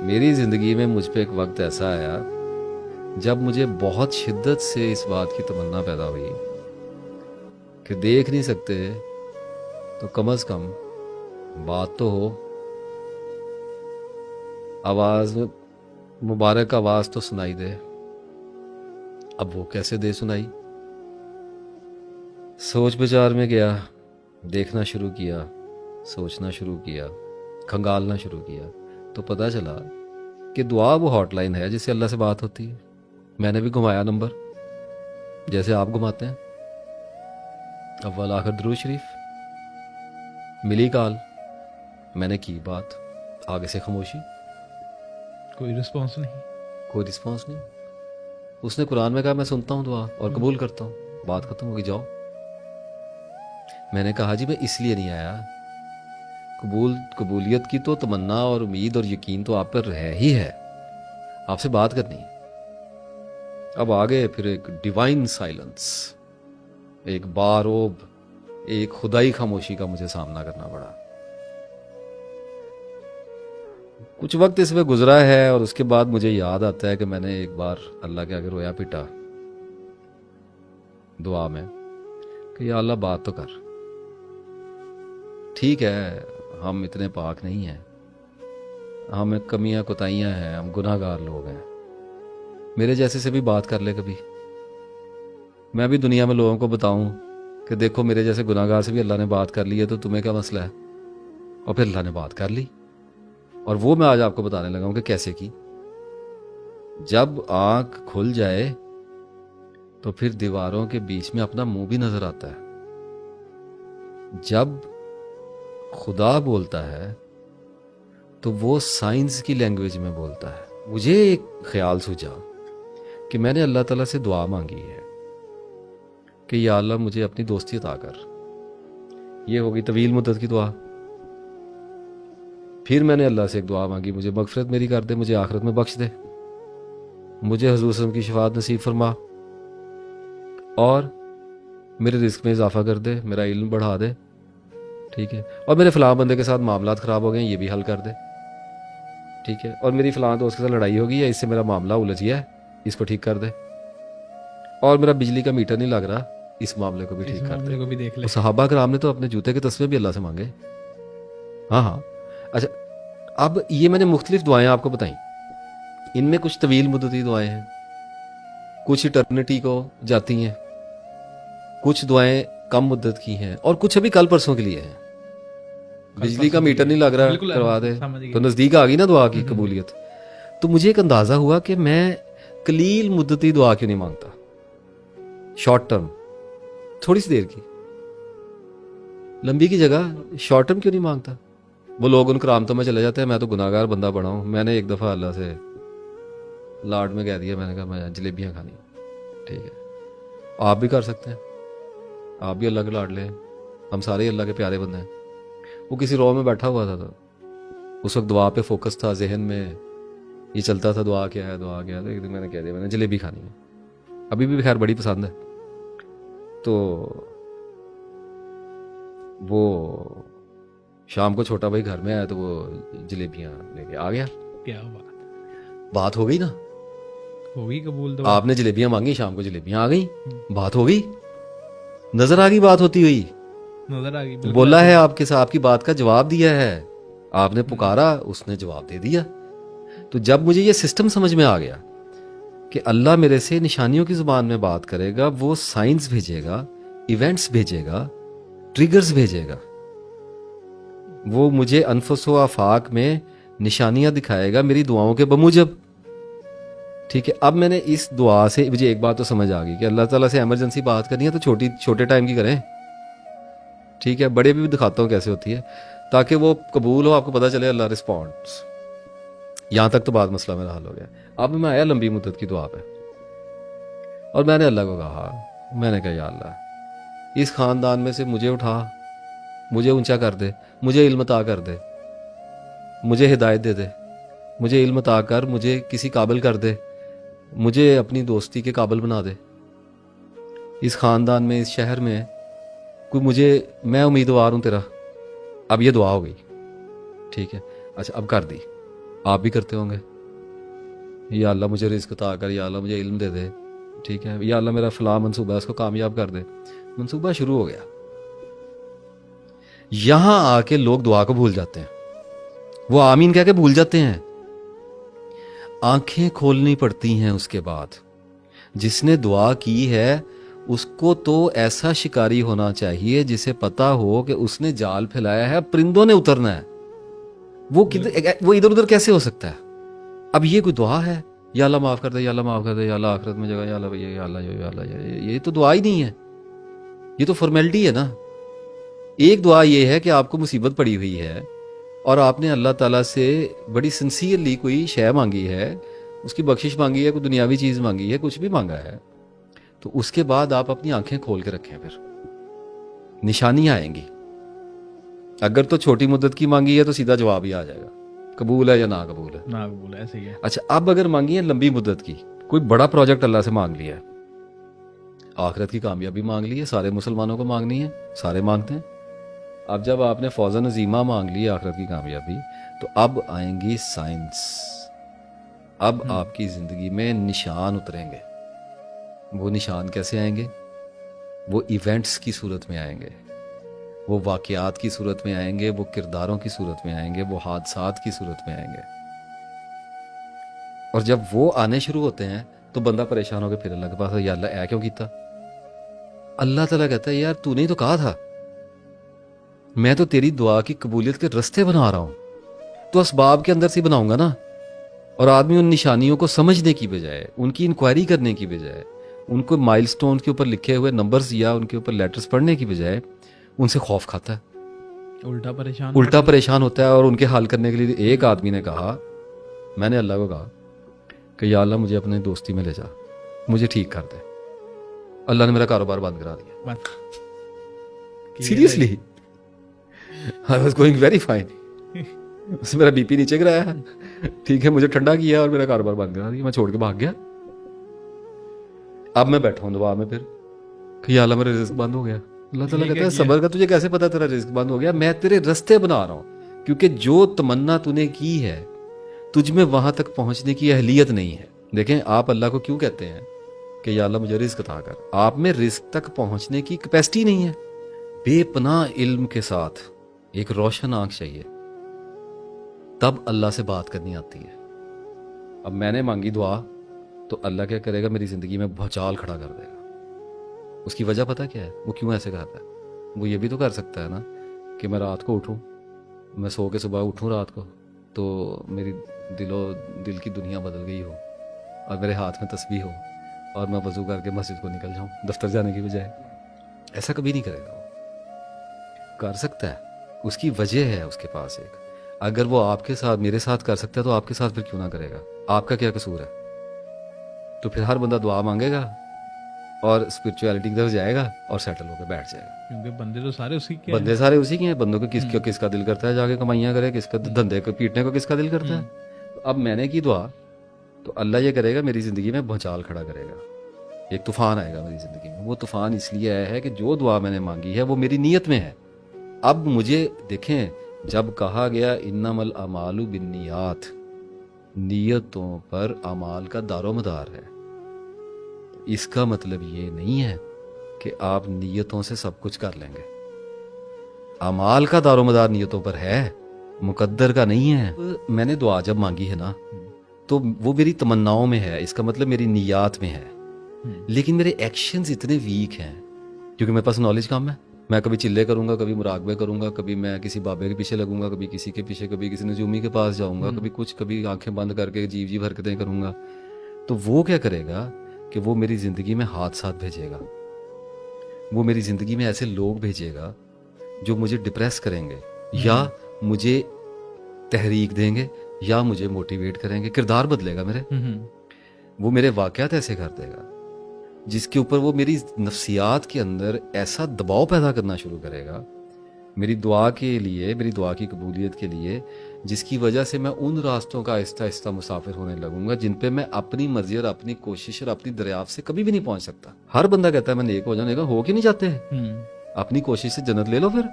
میری زندگی میں مجھ پہ ایک وقت ایسا آیا جب مجھے بہت شدت سے اس بات کی تمنا پیدا ہوئی کہ دیکھ نہیں سکتے تو کم از کم بات تو ہو، آواز مبارک آواز تو سنائی دے۔ اب وہ کیسے دے سنائی؟ سوچ بچار میں گیا، دیکھنا شروع کیا، سوچنا شروع کیا، کھنگالنا شروع کیا، تو پتہ چلا کہ دعا وہ ہاٹ لائن ہے جس سے اللہ سے بات ہوتی ہے۔ میں نے بھی گھمایا نمبر جیسے آپ گھماتے ہیں، اول آخر درود شریف، ملی کال، میں نے کی بات، آگے سے خاموشی، کوئی رسپانس نہیں۔ کوئی رسپانس نہیں۔ اس نے قرآن میں کہا میں سنتا ہوں دعا اور قبول کرتا ہوں، بات ختم ہوگی، جاؤ۔ میں نے کہا جی میں اس لیے نہیں آیا، قبولیت کی تو تمنا اور امید اور یقین تو آپ پر ہے ہی ہے، آپ سے بات کرنی ہے۔ اب آگے پھر ایک ڈیوائن سائلنس، ایک باروب، ایک خدائی خاموشی کا مجھے سامنا کرنا پڑا۔ کچھ وقت اس میں گزرا ہے اور اس کے بعد مجھے یاد آتا ہے کہ میں نے ایک بار اللہ کے آگے رویا پٹا دعا میں کہ یا اللہ بات تو کر۔ ٹھیک ہے ہم اتنے پاک نہیں ہیں، ہمیں کمیاں کوتاہیاں ہیں، ہم گناہ گار لوگ ہیں، میرے جیسے سے بھی بات کر لے کبھی، میں بھی دنیا میں لوگوں کو بتاؤں کہ دیکھو میرے جیسے گناہ گار سے بھی اللہ نے بات کر لی ہے، تو تمہیں کیا مسئلہ ہے؟ اور پھر اللہ نے بات کر لی، اور وہ میں آج آپ کو بتانے لگا ہوں کہ کیسے کی۔ جب آنکھ کھل جائے تو پھر دیواروں کے بیچ میں اپنا منہ بھی نظر آتا ہے۔ جب خدا بولتا ہے تو وہ سائنس کی لینگویج میں بولتا ہے۔ مجھے ایک خیال سوچا کہ میں نے اللہ تعالیٰ سے دعا مانگی ہے کہ یا اللہ مجھے اپنی دوستی عطا کر، یہ ہوگی طویل مدت کی دعا۔ پھر میں نے اللہ سے ایک دعا مانگی، مجھے مغفرت میری کر دے، مجھے آخرت میں بخش دے، مجھے حضور صلی اللہ علیہ وسلم کی شفاعت نصیب فرما، اور میرے رزق میں اضافہ کر دے، میرا علم بڑھا دے، ٹھیک ہے، اور میرے فلاں بندے کے ساتھ معاملات خراب ہو گئے ہیں یہ بھی حل کر دے، ٹھیک ہے، اور میری فلاں دوست کے ساتھ لڑائی ہو گئی ہے، اس سے میرا معاملہ الجھ گیا ہے، اس کو ٹھیک کر دے، اور میرا بجلی کا میٹر نہیں لگ رہا، اس معاملے کو بھی ٹھیک کر دے۔ کو بھی دیکھ لے۔ وہ صحابہ کرام نے تو اپنے جوتے کے تسمے بھی اللہ سے مانگے۔ ہاں ہاں، اچھا اب یہ میں نے مختلف دعائیں آپ کو بتائیں، ان میں کچھ طویل مدتی دعائیں ہیں، کچھ اٹرنیٹی کو جاتی ہیں، کچھ دعائیں کم مدت کی ہیں، اور کچھ ابھی کل پرسوں کے لیے ہیں۔ بجلی کا میٹر نہیں لگ رہا، بالکل کروا دے، سمجھ گئے۔ تو نزدیک آ گئی نا دعا کی قبولیت۔ تو مجھے ایک اندازہ ہوا کہ میں قلیل مدتی دعا کیوں نہیں مانگتا، شارٹ ٹرم، تھوڑی سی دیر کی، لمبی کی جگہ شارٹ ٹرم کیوں نہیں مانگتا؟ وہ لوگ ان کرامتوں میں چلے جاتے ہیں، میں تو گناہ گار بندہ پڑا ہوں۔ میں نے ایک دفعہ اللہ سے لاڈ میں کہہ دیا، میں نے کہا میں جلیبیاں کھانی، ٹھیک ہے، آپ بھی کر سکتے ہیں، آپ بھی اللہ کے لاڈ لیں، ہم سارے ہی اللہ کے پیارے بندے ہیں۔ وہ کسی رو میں بیٹھا ہوا تھا، تو اس وقت دعا پہ فوکس تھا، ذہن میں یہ چلتا تھا دعا کیا ہے دعا کیا ہے، تو ایک دن میں نے کہہ دیا میں نے جلیبی کھانی ہے، ابھی بھی خیر بڑی پسند ہے۔ تو وہ شام کو چھوٹا بھائی گھر میں آیا تو وہ جلیبیاں لے کے آ گیا، کیا بات ہو گئی نا، ہوگی قبول تو آپ نے جلیبیاں مانگی، شام کو جلیبیاں آ گئی، بات ہو گئی، نظر آ گئی بات ہوتی ہوئی، نظر آ گئی، بولا ہے آپ کے ساتھ، آپ کی بات کا جواب دیا ہے، آپ نے پکارا اس نے جواب دے دیا۔ تو جب مجھے یہ سسٹم سمجھ میں آ گیا کہ اللہ میرے سے نشانیوں کی زبان میں بات کرے گا، وہ سائنس بھیجے گا، ایونٹس بھیجے گا، ٹریگرز بھیجے گا، وہ مجھے انفس و آفاق میں نشانیاں دکھائے گا میری دعاؤں کے بموجب، ٹھیک ہے۔ اب میں نے اس دعا سے مجھے ایک بات تو سمجھ آ گئی کہ اللہ تعالیٰ سے ایمرجنسی بات کرنی ہے تو چھوٹے ٹائم کی کریں، ٹھیک ہے، بڑے بھی دکھاتا ہوں کیسے ہوتی ہے، تاکہ وہ قبول ہو، آپ کو پتہ چلے اللہ رسپونڈس۔ یہاں تک تو بات مسئلہ میرا حل ہو گیا۔ اب میں آیا لمبی مدت کی دعا پہ، اور میں نے اللہ کو کہا، میں نے کہا یا اللہ اس خاندان میں سے مجھے اٹھا، مجھے اونچا کر دے، مجھے علم عطا کر دے، مجھے ہدایت دے دے، مجھے علم عطا کر، مجھے کسی قابل کر دے، مجھے اپنی دوستی کے قابل بنا دے، اس خاندان میں، اس شہر میں کوئی مجھے، میں امیدوار ہوں تیرا۔ اب یہ دعا ہو گئی، ٹھیک ہے، اچھا اب کر دی، آپ بھی کرتے ہوں گے, یا اللہ مجھے رزق عطا کر, یا اللہ مجھے علم دے دے, ٹھیک ہے, یا اللہ میرا فلاں منصوبہ ہے اس کو کامیاب کر دے. منصوبہ شروع ہو گیا. یہاں آ کے لوگ دعا کو بھول جاتے ہیں, وہ آمین کہہ کے بھول جاتے ہیں. آنکھیں کھولنی پڑتی ہیں اس کے بعد. جس نے دعا کی ہے اس کو تو ایسا شکاری ہونا چاہیے جسے پتا ہو کہ اس نے جال پھیلایا ہے, پرندوں نے اترنا ہے. وہ ادھر ادھر کیسے ہو سکتا ہے؟ اب یہ کوئی دعا ہے, یا اللہ معاف کر دے, یا اللہ معاف کر دے, یا اللہ آخرت میں جگہ, یا اللہ یا اللہ یا اللہ, یہ تو دعا ہی نہیں ہے, یہ تو فارمیلٹی ہے نا. ایک دعا یہ ہے کہ آپ کو مصیبت پڑی ہوئی ہے اور آپ نے اللہ تعالیٰ سے بڑی سنسیئرلی کوئی شے مانگی ہے, اس کی بخشش مانگی ہے, کوئی دنیاوی چیز مانگی ہے, کچھ بھی مانگا ہے, تو اس کے بعد آپ اپنی آنکھیں کھول کے رکھیں, پھر نشانیاں آئیں گی. اگر تو چھوٹی مدت کی مانگی ہے تو سیدھا جواب ہی آ جائے گا, قبول ہے یا نا قبول ہے. نا قبول ہے, ایسے ہی ہے. اچھا, اب اگر مانگی ہے لمبی مدت کی, کوئی بڑا پروجیکٹ اللہ سے مانگ لیا ہے, آخرت کی کامیابی مانگ لی ہے, سارے مسلمانوں کو مانگنی ہے, سارے مانگتے ہیں. اب جب آپ نے فوزن عظیمہ مانگ لی آخرت کی کامیابی, تو اب آئیں گی سائنس. اب آپ کی زندگی میں نشان اتریں گے. وہ نشان کیسے آئیں گے؟ وہ ایونٹس کی صورت میں آئیں گے, وہ واقعات کی صورت میں آئیں گے, وہ کرداروں کی صورت میں آئیں گے, وہ حادثات کی صورت میں آئیں گے. اور جب وہ آنے شروع ہوتے ہیں تو بندہ پریشان ہو کے پھر اللہ کے پاس, یا اللہ اے کیوں کیتا؟ اللہ تعالیٰ کہتا ہے یار تو نے تو کہا تھا, میں تو تیری دعا کی قبولیت کے رستے بنا رہا ہوں, تو اسباب کے اندر سے بناؤں گا نا. اور آدمی ان نشانیوں کو سمجھنے کی بجائے, ان کی انکوائری کرنے کی بجائے, ان کو مائل سٹون کے اوپر لکھے ہوئے نمبرز یا ان کے اوپر لیٹرز پڑھنے کی بجائے ان سے خوف کھاتا ہے, الٹا پریشان ہوتا ہے. اور ان کے حل کرنے کے لیے ایک آدمی نے کہا, میں نے اللہ کو کہا کہ یا اللہ مجھے اپنے دوستی میں لے جا, مجھے ٹھیک کر دے. اللہ نے میرا کاروبار بند کرا دیا. Seriously, I was going very fine. اس نے میرا بی پی نیچے گرایا, ٹھیک ہے, مجھے ٹھنڈا کیا اور میرا کاروبار بند کرا دیا, میں چھوڑ کے بھاگ گیا. اب میں بیٹھا ہوں دعا میں پھر کہ یا اللہ میرا رزق بند ہو گیا. اللہ تعالیٰ کہتا ہے صبر کا, تجھے کیسے پتا تیرا رزق بند ہو گیا؟ میں تیرے رستے بنا رہا ہوں, کیونکہ جو تمنا تو نے کی ہے تجھ میں وہاں تک پہنچنے کی اہلیت نہیں ہے. دیکھیں آپ اللہ کو کیوں کہتے ہیں کہ یا اللہ مجھے رزق عطا کر؟ آپ میں رزق تک پہنچنے کی کیپیسٹی نہیں ہے. بے پناہ علم کے ساتھ ایک روشن آنکھ چاہیے, تب اللہ سے بات کرنی آتی ہے. اب میں نے مانگی دعا تو اللہ کیا کرے گا؟ میری زندگی میں بھوچال کھڑا کر دے گا. اس کی وجہ پتہ کیا ہے؟ وہ کیوں ایسے کرتا ہے؟ وہ یہ بھی تو کر سکتا ہے نا کہ میں رات کو اٹھوں, میں سو کے صبح اٹھوں رات کو, تو میری دل کی دنیا بدل گئی ہو اور میرے ہاتھ میں تسبیح ہو اور میں وضو کر کے مسجد کو نکل جاؤں دفتر جانے کی بجائے. ایسا کبھی نہیں کرے گا. وہ کر سکتا ہے, اس کی وجہ ہے اس کے پاس ایک. اگر وہ آپ کے ساتھ, میرے ساتھ کر سکتا ہے تو آپ کے ساتھ پھر کیوں نہ کرے گا؟ آپ کا کیا قصور ہے؟ تو پھر ہر بندہ دعا مانگے گا اور اسپرچویلٹی کی طرف جائے گا اور سیٹل ہو کے بیٹھ جائے گا. کیونکہ بندے تو سارے اسی کے بندے سارے اسی کے ہیں. بندوں کو کس کا دل کرتا ہے جا کے کمائیاں کرے, کس کا دھندے کو پیٹنے کو کس کا دل کرتا ہے. اب میں نے کی دعا تو اللہ یہ کرے گا, میری زندگی میں بھونچال کھڑا کرے گا, ایک طوفان آئے گا میری زندگی میں. وہ طوفان اس لیے آیا ہے کہ جو دعا میں نے مانگی ہے وہ میری نیت میں ہے. اب مجھے دیکھیں, جب کہا گیا انما الاعمال بالنیات, نیتوں پر اعمال کا دار و مدار ہے, اس کا مطلب یہ نہیں ہے کہ آپ نیتوں سے سب کچھ کر لیں گے. اعمال کا دار و مدار نیتوں پر ہے, مقدر کا نہیں ہے. میں نے دعا جب مانگی ہے نا تو وہ میری تمناؤں میں ہے, اس کا مطلب میری نیات میں ہے. لیکن میرے ایکشنز اتنے ویک ہیں کیونکہ میرے پاس نالج کم ہے. میں کبھی چلے کروں گا, کبھی مراقبے کروں گا, کبھی میں کسی بابے کے پیچھے لگوں گا, کبھی کسی کے پیچھے, کبھی کسی نجومی کے پاس جاؤں گا, کبھی کچھ, کبھی آنکھیں بند کر کے عجیب حرکتیں کروں گا. تو وہ کیا کرے گا کہ وہ میری زندگی میں حادثات بھیجے گا, وہ میری زندگی میں ایسے لوگ بھیجے گا جو مجھے ڈپریس کریں گے, یا مجھے تحریک دیں گے, یا مجھے موٹیویٹ کریں گے. کردار بدلے گا میرے, وہ میرے واقعات ایسے کر دے گا جس کے اوپر وہ میری نفسیات کے اندر ایسا دباؤ پیدا کرنا شروع کرے گا میری دعا کے لیے, میری دعا کی قبولیت کے لیے, جس کی وجہ سے میں ان راستوں کا آہستہ آہستہ مسافر ہونے لگوں گا جن پہ میں اپنی مرضی اور اپنی کوشش اور اپنی دریافت سے کبھی بھی نہیں پہنچ سکتا. ہر بندہ کہتا ہے میں نیک ہو جاؤں, نیک ہو کے نہیں جاتے ہیں. اپنی کوشش سے جنت لے لو پھر.